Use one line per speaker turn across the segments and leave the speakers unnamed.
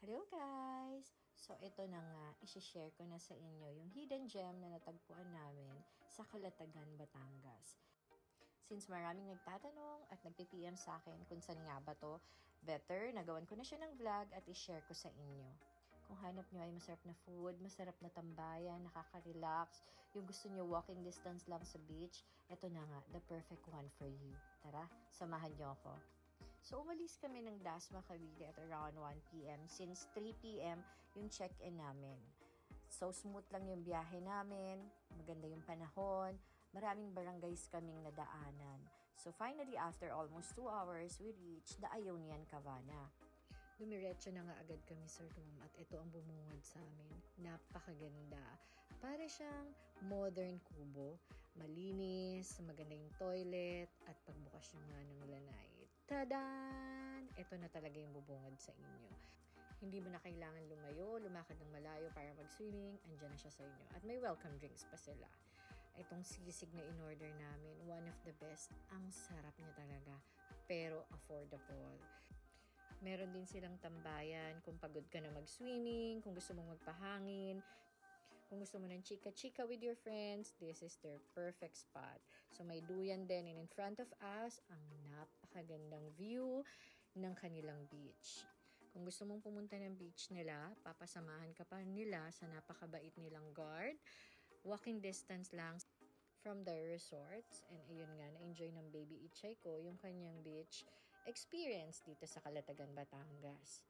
Hello guys! So ito na nga, isi-share ko na sa inyo yung hidden gem na natagpuan namin sa Calatagan, Batangas. Since maraming nagtatanong at nagpi-PM sa akin kung saan nga ba to, better nagawan ko na siya ng vlog at i-share ko sa inyo. Kung hanap nyo ay masarap na food, masarap na tambayan, nakaka-relax, yung gusto nyo walking distance lang sa beach, ito na nga, the perfect one for you. Tara, samahan nyo ako. So, umalis kami ng Dasma, Cavite at around 1 p.m. since 3 p.m. yung check-in namin. So, smooth lang yung biyahe namin, maganda yung panahon, maraming barangays kaming nadaanan. So, finally, after almost 2 hours, we reached the Ionian Cabana. Dumiretso na nga agad kami sa room at ito ang bumungad sa amin. Napakaganda. Para siyang modern kubo. Malinis, maganda yung toilet, at pagbukas yung nga ng lanay. Tadan! Ito na talaga yung bubungad sa inyo. Hindi mo na kailangan lumayo, lumakad ng malayo para mag-swimming, andyan na siya sa inyo. At may welcome drinks pa sila. Itong sisig na in-order namin, one of the best. Ang sarap niya talaga, pero affordable. Meron din silang tambayan kung pagod ka na mag-swimming, kung gusto mong magpahangin, kung gusto mo ng chika-chika with your friends, this is their perfect spot. So may duyan din, and in front of us, ang napakagandang view ng kanilang beach. Kung gusto mong pumunta ng beach nila, papasamahan ka pa nila sa napakabait nilang guard. Walking distance lang from the resorts. And ayun nga, na-enjoy ng baby Ichay ko yung kanyang beach experience dito sa Calatagan, Batangas.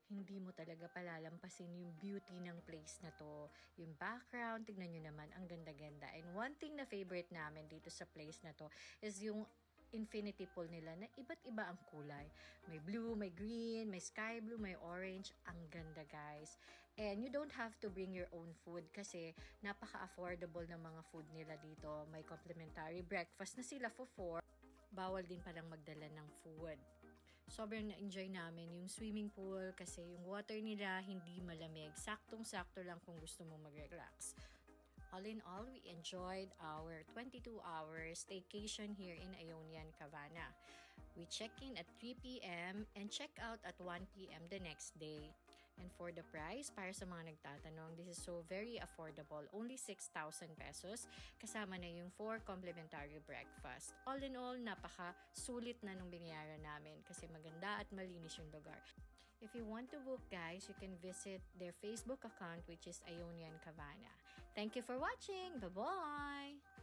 Hindi mo talaga palalampasin yung beauty ng place na to. Yung background, tignan nyo naman, ang ganda-ganda. And one thing na favorite namin dito sa place na to is yung infinity pool nila na iba't iba ang kulay. May blue, may green, may sky blue, may orange. Ang ganda guys. And you don't have to bring your own food kasi napaka-affordable ng mga food nila dito. May complimentary breakfast na sila for 4. Bawal din palang magdala ng food. Sobrang na-enjoy namin yung swimming pool kasi yung water nila hindi malamig. Saktong-sakto lang kung gusto mong mag-relax. All in all, we enjoyed our 22-hour staycation here in Ionian Cabana. We check in at 3 p.m. and check out at 1 p.m. the next day. And for the price, para sa mga nagtatanong, this is so very affordable. Only 6,000 pesos. Kasama na yung 4 complimentary breakfast. All in all, napaka-sulit na nung binayaran namin kasi maganda at malinis yung lugar. If you want to book, guys, you can visit their Facebook account, which is Ionian Cabana. Thank you for watching. Bye-bye!